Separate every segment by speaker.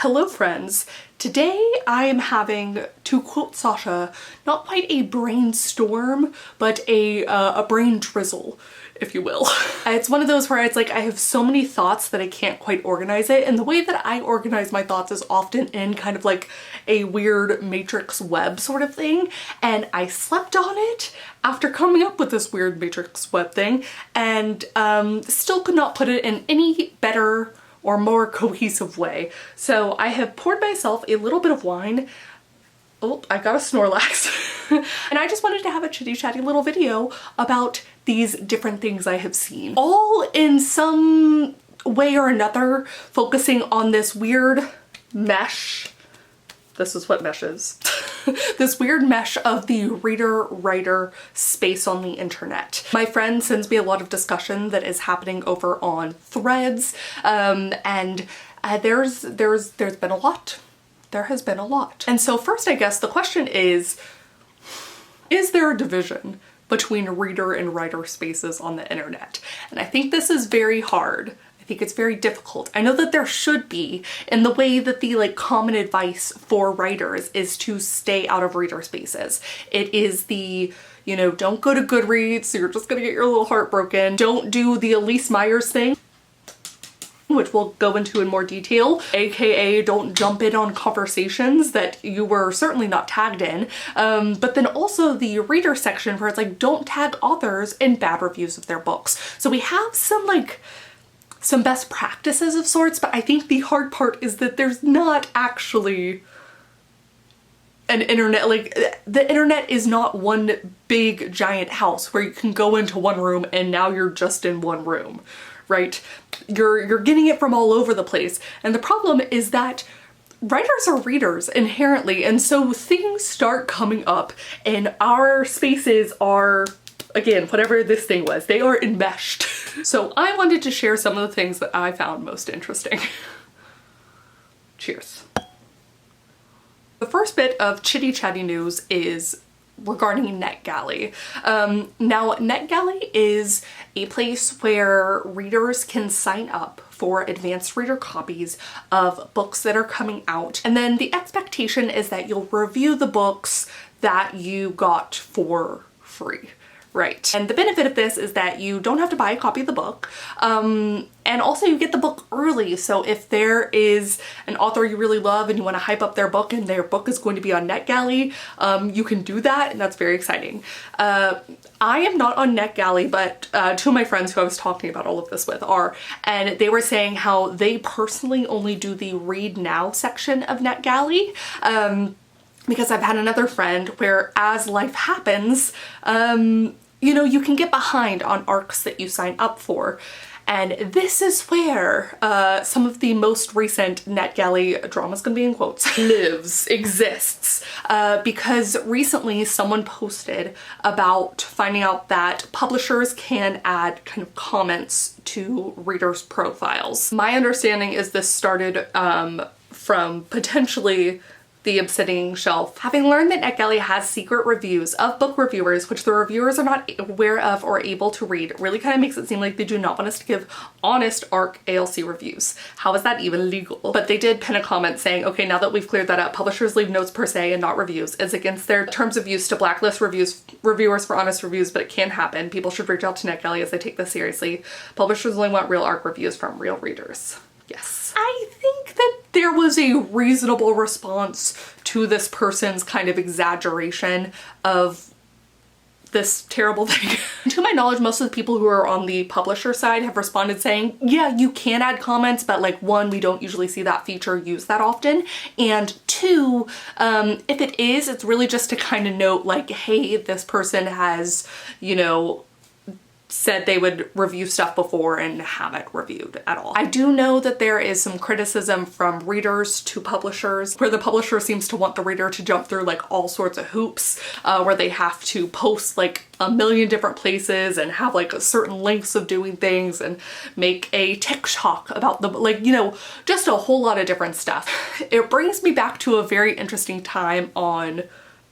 Speaker 1: Hello friends! Today I am having, to quote Sasha, not quite a brainstorm, but a brain drizzle, if you will. It's one of those where it's like I have so many thoughts that I can't quite organize it, and the way that I organize my thoughts is often in kind of like a weird matrix web sort of thing, and I slept on it after coming up with this weird matrix web thing, and still could not put it in any better or more cohesive way. So I have poured myself a little bit of wine. Oh, I got a Snorlax. And I just wanted to have a chitty chatty little video about these different things I have seen. All in some way or another focusing on this weird mesh. This is what mesh is. This weird mesh of the reader-writer space on the internet. My friend sends me a lot of discussion that is happening over on Threads, and there's been a lot. There has been a lot. And so first, I guess the question is there a division between reader and writer spaces on the internet? And I think this is very hard. I think it's very difficult. I know that there should be, in the way that the common advice for writers is to stay out of reader spaces. It is the, don't go to Goodreads, you're just gonna get your little heart broken. Don't do the Elyse Myers thing, which we'll go into in more detail, aka don't jump in on conversations that you were certainly not tagged in. But then also the reader section where it's like, don't tag authors in bad reviews of their books. So we have some best practices of sorts, but I think the hard part is that there's not actually an internet, the internet is not one big giant house where you can go into one room and now you're just in one room, right? You're getting it from all over the place. And the problem is that writers are readers inherently, and so things start coming up and our spaces are, again, whatever this thing was, they are enmeshed. So I wanted to share some of the things that I found most interesting. Cheers. The first bit of chitty chatty news is regarding NetGalley. Now, NetGalley is a place where readers can sign up for advanced reader copies of books that are coming out. And then the expectation is that you'll review the books that you got for free. Right. And the benefit of this is that you don't have to buy a copy of the book. And also you get the book early. So if there is an author you really love and you want to hype up their book and their book is going to be on NetGalley, you can do that, and that's very exciting. I am not on NetGalley, but two of my friends who I was talking about all of this with are, and they were saying how they personally only do the read now section of NetGalley. Because I've had another friend where, as life happens, you can get behind on arcs that you sign up for. And this is where some of the most recent NetGalley drama's gonna be in quotes, exists. Because recently someone posted about finding out that publishers can add kind of comments to readers' profiles. My understanding is this started from potentially the Obsidian Shelf, having learned that NetGalley has secret reviews of book reviewers, which the reviewers are not aware of or able to read, really kind of makes it seem like they do not want us to give honest ARC ALC reviews. How is that even legal? But they did pin a comment saying, okay, now that we've cleared that up, publishers leave notes per se and not reviews. It's against their terms of use to blacklist reviewers for honest reviews, but it can happen. People should reach out to NetGalley as they take this seriously. Publishers only want real ARC reviews from real readers. Yes. I think that there was a reasonable response to this person's kind of exaggeration of this terrible thing. To my knowledge, most of the people who are on the publisher side have responded saying, yeah, you can add comments, but one, we don't usually see that feature used that often. And two, if it is, it's really just to kind of note hey, this person has, said they would review stuff before and haven't reviewed at all. I do know that there is some criticism from readers to publishers where the publisher seems to want the reader to jump through all sorts of hoops where they have to post a million different places and have certain lengths of doing things and make a TikTok about the just a whole lot of different stuff. It brings me back to a very interesting time on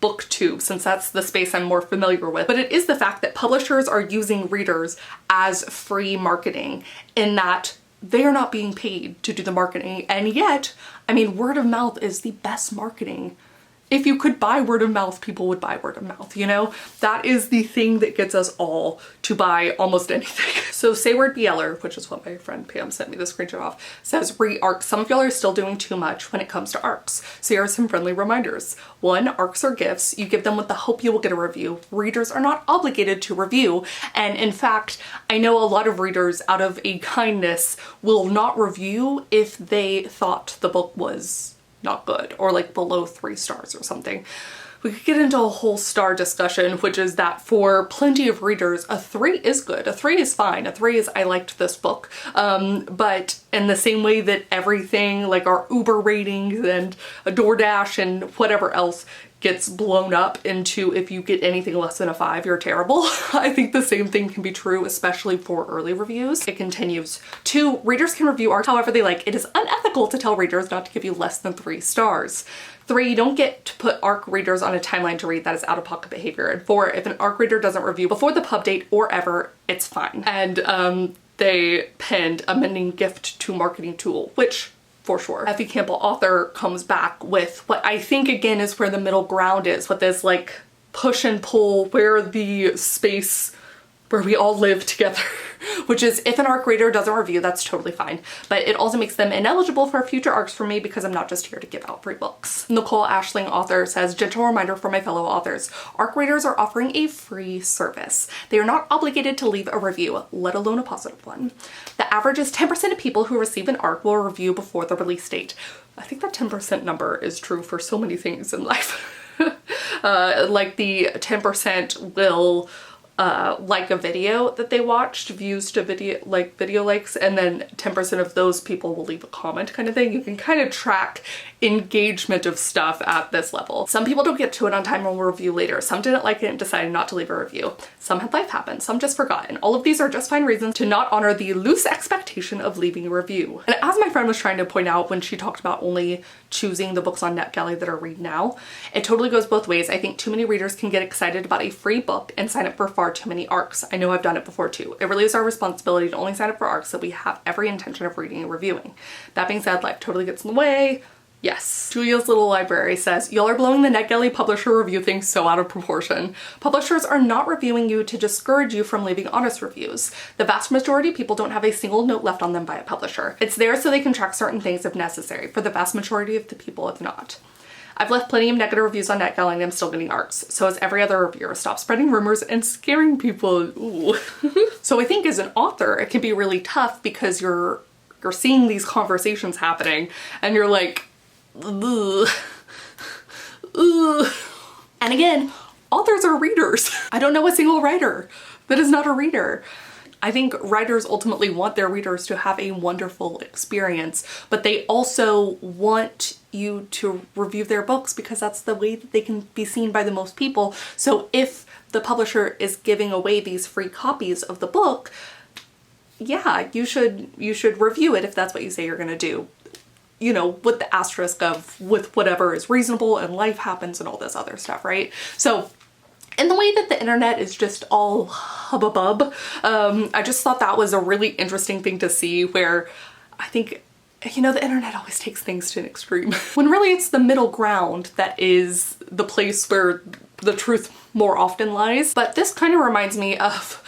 Speaker 1: booktube, since that's the space I'm more familiar with. But it is the fact that publishers are using readers as free marketing, in that they are not being paid to do the marketing. And yet, I mean, word of mouth is the best marketing. If you could buy word of mouth, people would buy word of mouth, you know? That is the thing that gets us all to buy almost anything. So Say Word BLer, which is what my friend Pam sent me the screenshot of, says re-arcs. Some of y'all are still doing too much when it comes to arcs. So here are some friendly reminders. 1, arcs are gifts. You give them with the hope you will get a review. Readers are not obligated to review. And in fact, I know a lot of readers out of a kindness will not review if they thought the book was not good or like below 3 stars or something. We could get into a whole star discussion, which is that for plenty of readers, a 3 is good. A 3 is fine. A 3 is, I liked this book. But in the same way that everything like our Uber ratings and a DoorDash and whatever else gets blown up into if you get anything less than a 5, you're terrible. I think the same thing can be true, especially for early reviews. It continues. 2, readers can review art however they like. It is unethical to tell readers not to give you less than 3 stars. 3, you don't get to put ARC readers on a timeline to read. That is out-of-pocket behavior. And 4, if an ARC reader doesn't review before the pub date or ever, it's fine. And they pinned amending gift to marketing tool, which for sure. Effie Campbell, author, comes back with what I think again is where the middle ground is, with this like push and pull, where the space where we all live together, which is if an ARC reader doesn't review, that's totally fine. But it also makes them ineligible for future ARCs from me because I'm not just here to give out free books. Nicole Ashling, author, says, gentle reminder for my fellow authors. ARC readers are offering a free service. They are not obligated to leave a review, let alone a positive one. The average is 10% of people who receive an ARC will review before the release date. I think that 10% number is true for so many things in life. Like the 10% will like a video that they watched, views to video likes, and then 10% of those people will leave a comment kind of thing. You can kind of track engagement of stuff at this level. Some people don't get to it on time and will review later. Some didn't like it and decided not to leave a review. Some had life happen, some just forgot. And all of these are just fine reasons to not honor the loose expectation of leaving a review. And as my friend was trying to point out when she talked about only choosing the books on NetGalley that are read now, it totally goes both ways. I think too many readers can get excited about a free book and sign up for far too many ARCs. I know I've done it before too. It really is our responsibility to only sign up for ARCs that we have every intention of reading and reviewing. That being said, life totally gets in the way. Yes. Julia's Little Library says, y'all are blowing the NetGalley publisher review thing so out of proportion. Publishers are not reviewing you to discourage you from leaving honest reviews. The vast majority of people don't have a single note left on them by a publisher. It's there so they can track certain things if necessary. For the vast majority of the people, it's not. I've left plenty of negative reviews on NetGalley and I'm still getting ARCs. So as every other reviewer, stop spreading rumors and scaring people. Ooh. So I think as an author, it can be really tough because you're seeing these conversations happening and you're like, ugh. Ugh. And again, authors are readers. I don't know a single writer that is not a reader. I think writers ultimately want their readers to have a wonderful experience, but they also want you to review their books because that's the way that they can be seen by the most people. So if the publisher is giving away these free copies of the book, yeah, you should review it if that's what you say you're gonna do. You know, with the asterisk of with whatever is reasonable and life happens and all this other stuff, right? So in the way that the internet is just all hubbub, I just thought that was a really interesting thing to see, where I think, you know, the internet always takes things to an extreme when really it's the middle ground that is the place where the truth more often lies. But this kind of reminds me of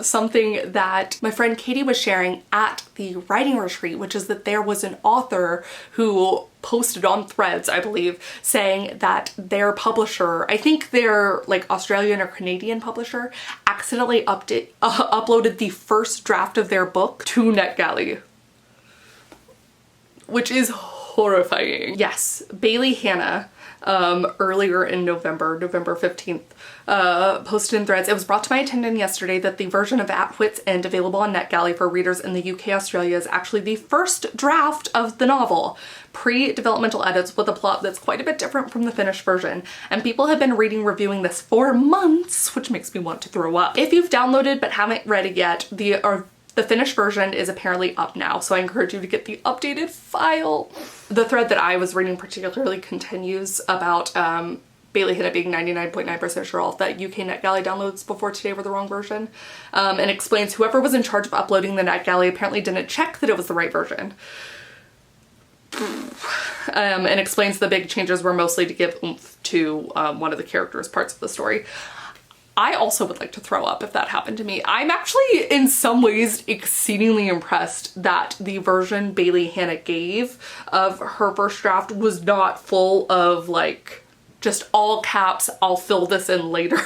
Speaker 1: something that my friend Katie was sharing at the writing retreat, which is that there was an author who posted on Threads, I believe, saying that their publisher, I think their like Australian or Canadian publisher, accidentally uploaded the first draft of their book to NetGalley, which is horrifying. Yes, Bailey Hannah, earlier in November 15th, posted in Threads, it was brought to my attention yesterday that the version of At Wit's End available on NetGalley for readers in the UK, Australia is actually the first draft of the novel. Pre-developmental edits with a plot that's quite a bit different from the finished version, and people have been reviewing this for months, which makes me want to throw up. If you've downloaded but haven't read it yet, the finished version is apparently up now, so I encourage you to get the updated file. The thread that I was reading particularly continues about Bailey hit it being 99.9% sure all of that UK NetGalley downloads before today were the wrong version, and explains whoever was in charge of uploading the NetGalley apparently didn't check that it was the right version. And explains the big changes were mostly to give oomph to one of the characters' parts of the story. I also would like to throw up if that happened to me. I'm actually in some ways exceedingly impressed that the version Bailey Hannah gave of her first draft was not full of like just all caps, I'll fill this in later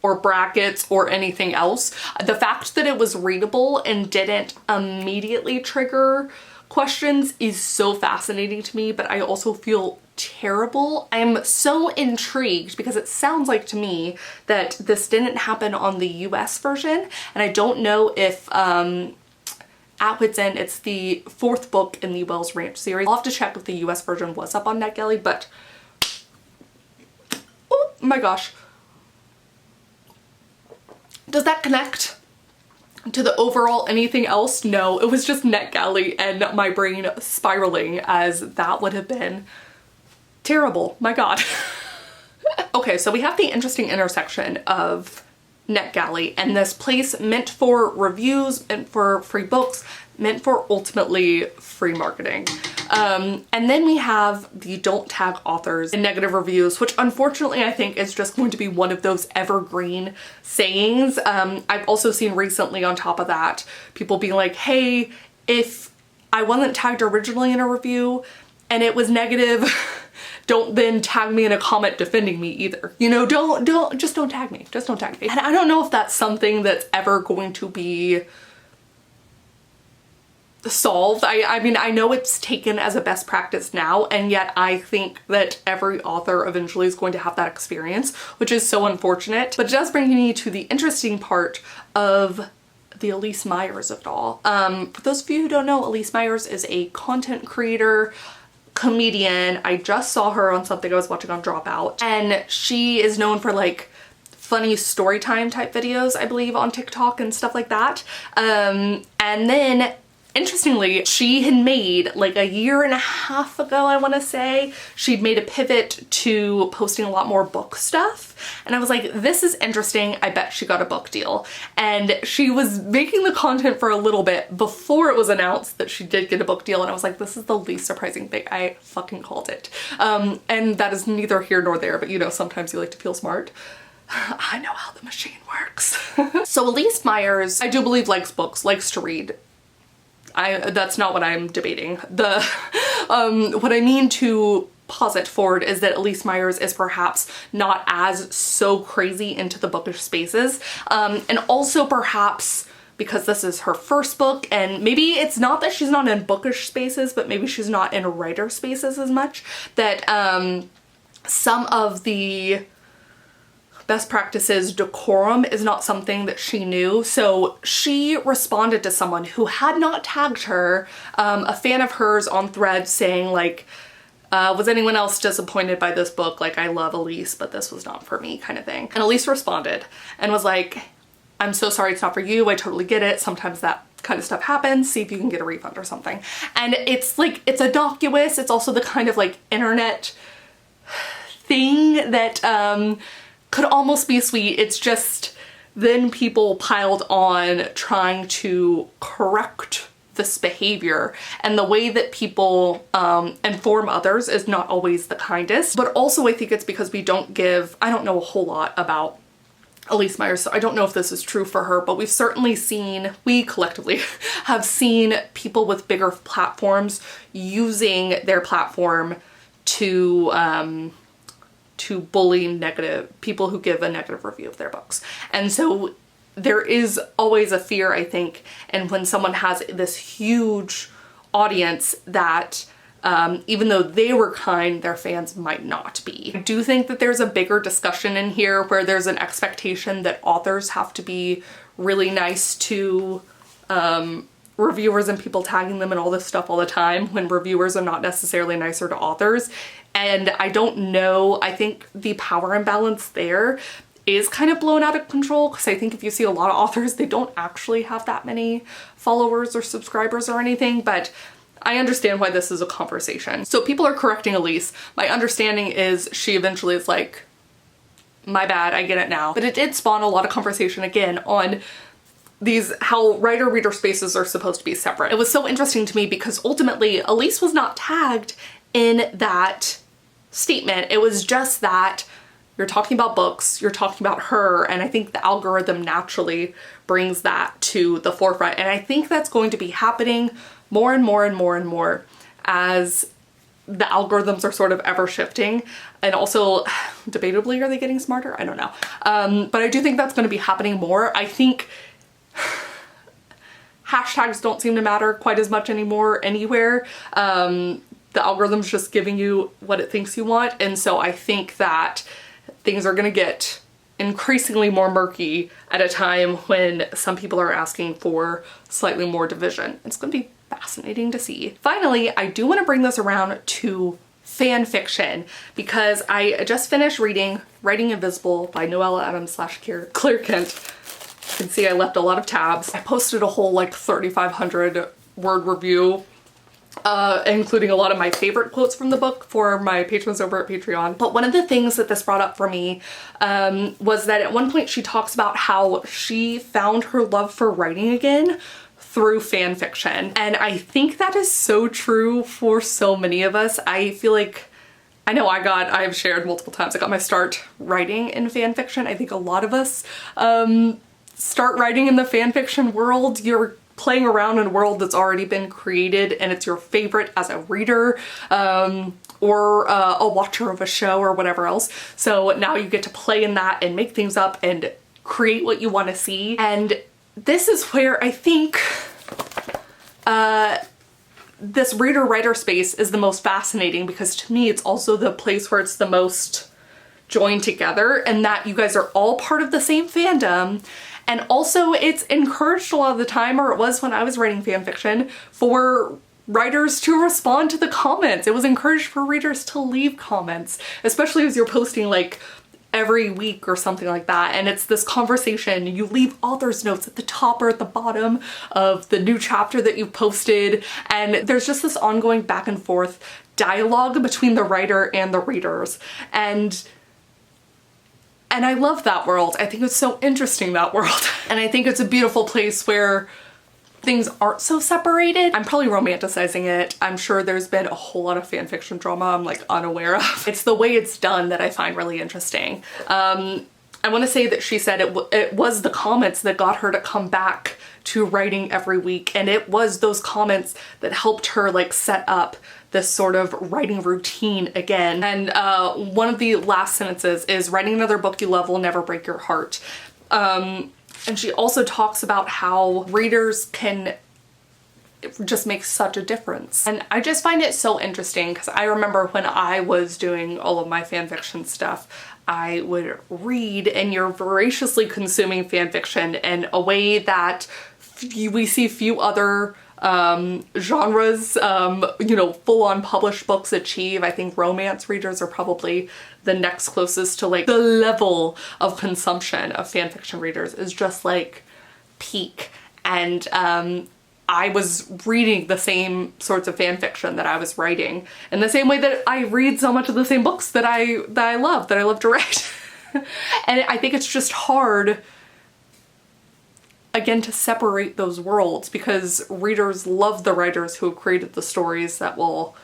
Speaker 1: or brackets or anything else. The fact that it was readable and didn't immediately trigger questions is so fascinating to me, but I also feel terrible. I'm so intrigued because it sounds like to me that this didn't happen on the US version, and I don't know if at Wits End, it's the 4th book in the Wells Ranch series. I'll have to check if the US version was up on NetGalley, but oh my gosh. Does that connect to the overall anything else? No, it was just NetGalley and my brain spiraling, as that would have been terrible. My God. Okay, so we have the interesting intersection of NetGalley and this place meant for reviews, meant for free books, meant for ultimately free marketing. And then we have the don't tag authors in negative reviews, which unfortunately I think is just going to be one of those evergreen sayings. I've also seen recently on top of that, people being like, hey, if I wasn't tagged originally in a review and it was negative, don't then tag me in a comment defending me either. You know, just don't tag me. Just don't tag me. And I don't know if that's something that's ever going to be solved. I mean, I know it's taken as a best practice now, and yet I think that every author eventually is going to have that experience, which is so unfortunate. But it does bring me to the interesting part of the Elyse Myers of it all. For those of you who don't know, Elyse Myers is a content creator, comedian. I just saw her on something I was watching on Dropout, and she is known for like funny story time type videos, I believe, on TikTok and stuff like that. And then interestingly, she had made like a year and a half ago, I want to say, she'd made a pivot to posting a lot more book stuff. And I was like, this is interesting. I bet she got a book deal. And she was making the content for a little bit before it was announced that she did get a book deal. And I was like, this is the least surprising thing. I fucking called it. And that is neither here nor there, but you know, sometimes you like to feel smart. I know how the machine works. So Elyse Myers, I do believe, likes books, likes to read. That's not what I'm debating. What I mean to posit forward is that Elyse Myers is perhaps not as so crazy into the bookish spaces. And also perhaps because this is her first book, and maybe it's not that she's not in bookish spaces, but maybe she's not in writer spaces as much, that some of the best practices, decorum, is not something that she knew. So she responded to someone who had not tagged her, a fan of hers on Threads, saying like, was anyone else disappointed by this book? Like, I love Elyse, but this was not for me, kind of thing. And Elyse responded and was like, I'm so sorry it's not for you. I totally get it. Sometimes that kind of stuff happens. See if you can get a refund or something. And it's like, it's innocuous. It's also the kind of like internet thing that could almost be sweet. It's just then people piled on trying to correct this behavior, and the way that people inform others is not always the kindest. But also I think it's because I don't know a whole lot about Elyse Myers, so I don't know if this is true for her, but we collectively have seen people with bigger platforms using their platform to bully people who give a negative review of their books. And so there is always a fear, I think, and when someone has this huge audience that even though they were kind, their fans might not be. I do think that there's a bigger discussion in here where there's an expectation that authors have to be really nice to reviewers and people tagging them and all this stuff all the time, when reviewers are not necessarily nicer to authors. And I don't know, I think the power imbalance there is kind of blown out of control, because I think if you see a lot of authors, they don't actually have that many followers or subscribers or anything, but I understand why this is a conversation. So people are correcting Elyse. My understanding is she eventually is like, my bad, I get it now. But it did spawn a lot of conversation again on these, how writer-reader spaces are supposed to be separate. It was so interesting to me because ultimately Elyse was not tagged in that statement. It was just that you're talking about books, you're talking about her, and I think the algorithm naturally brings that to the forefront. And I think that's going to be happening more and more and more and more as the algorithms are sort of ever shifting. And also, debatably, are they getting smarter? I don't know. But I do think that's going to be happening more. I think hashtags don't seem to matter quite as much anymore anywhere. The algorithm's just giving you what it thinks you want. And so I think that things are going to get increasingly more murky at a time when some people are asking for slightly more division. It's going to be fascinating to see. Finally, I do want to bring this around to fan fiction because I just finished reading Writing Invisible by Noella Adams / Claire Kent. You can see I left a lot of tabs. I posted a whole like 3,500 word review, including a lot of my favorite quotes from the book for my patrons over at Patreon. But one of the things that this brought up for me was that at one point she talks about how she found her love for writing again through fan fiction. And I think that is so true for so many of us. I feel like, I know I've shared multiple times, I got my start writing in fan fiction. I think a lot of us start writing in the fan fiction world. You're playing around in a world that's already been created and it's your favorite as a reader or a watcher of a show or whatever else. So now you get to play in that and make things up and create what you want to see. And this is where I think this reader-writer space is the most fascinating, because to me it's also the place where it's the most joined together, and that you guys are all part of the same fandom. And also it's encouraged a lot of the time, or it was when I was writing fan fiction, for writers to respond to the comments. It was encouraged for readers to leave comments, especially as you're posting like every week or something like that. And it's this conversation. You leave author's notes at the top or at the bottom of the new chapter that you've posted. And there's just this ongoing back and forth dialogue between the writer and the readers. And I love that world. I think it's so interesting, that world. And I think it's a beautiful place where things aren't so separated. I'm probably romanticizing it. I'm sure there's been a whole lot of fan fiction drama I'm like unaware of. It's the way it's done that I find really interesting. I want to say that she said it was the comments that got her to come back to writing every week. And it was those comments that helped her like set up this sort of writing routine again. And one of the last sentences is, writing another book you love will never break your heart. And she also talks about how readers can just make such a difference. And I just find it so interesting because I remember when I was doing all of my fanfiction stuff, I would read, and you're voraciously consuming fanfiction in a way that we see few other genres, you know, full-on published books achieve. I think romance readers are probably the next closest to like the level of consumption of fanfiction readers is just like peak. And I was reading the same sorts of fanfiction that I was writing in the same way that I read so much of the same books that I love to write. And I think it's just hard, again, to separate those worlds, because readers love the writers who have created the stories that will,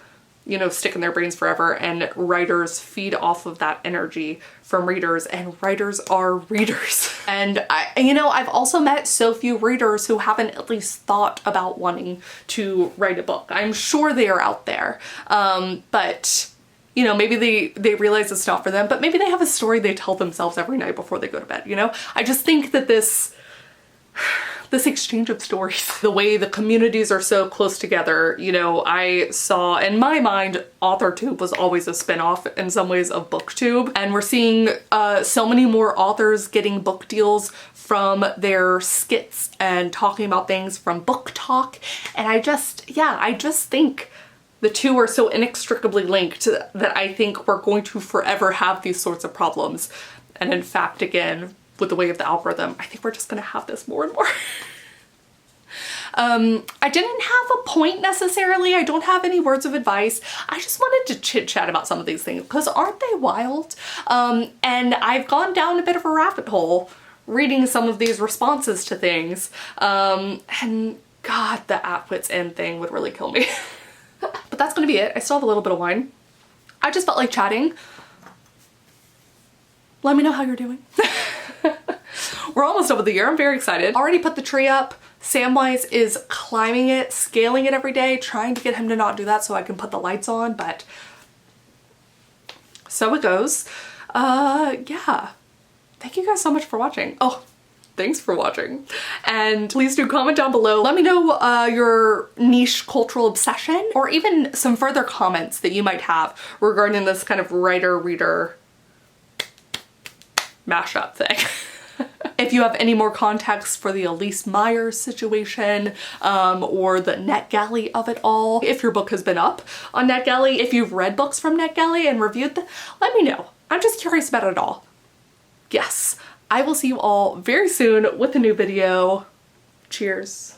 Speaker 1: you know, stick in their brains forever, and writers feed off of that energy from readers, and writers are readers. And I've also met so few readers who haven't at least thought about wanting to write a book. I'm sure they are out there, but you know, maybe they realize it's not for them, but maybe they have a story they tell themselves every night before they go to bed, you know? I just think that this exchange of stories, the way the communities are so close together, you know, I saw, in my mind, authortube was always a spin-off in some ways of booktube, and we're seeing so many more authors getting book deals from their skits and talking about things from book talk. And I just think the two are so inextricably linked that I think we're going to forever have these sorts of problems. And in fact, again, with the way of the algorithm, I think we're just gonna have this more and more. I didn't have a point necessarily. I don't have any words of advice. I just wanted to chit chat about some of these things because aren't they wild? And I've gone down a bit of a rabbit hole reading some of these responses to things. And God, the at wit's end thing would really kill me. But that's gonna be it. I still have a little bit of wine. I just felt like chatting. Let me know how you're doing. We're almost done with the year. I'm very excited. Already put the tree up. Samwise is climbing it, scaling it every day, trying to get him to not do that so I can put the lights on, but so it goes. Yeah. Thank you guys so much for watching. Oh, thanks for watching. And please do comment down below. Let me know your niche cultural obsession or even some further comments that you might have regarding this kind of writer-reader mashup thing. If you have any more context for the Elyse Myers situation or the NetGalley of it all, if your book has been up on NetGalley, if you've read books from NetGalley and reviewed them, let me know. I'm just curious about it all. Yes, I will see you all very soon with a new video. Cheers.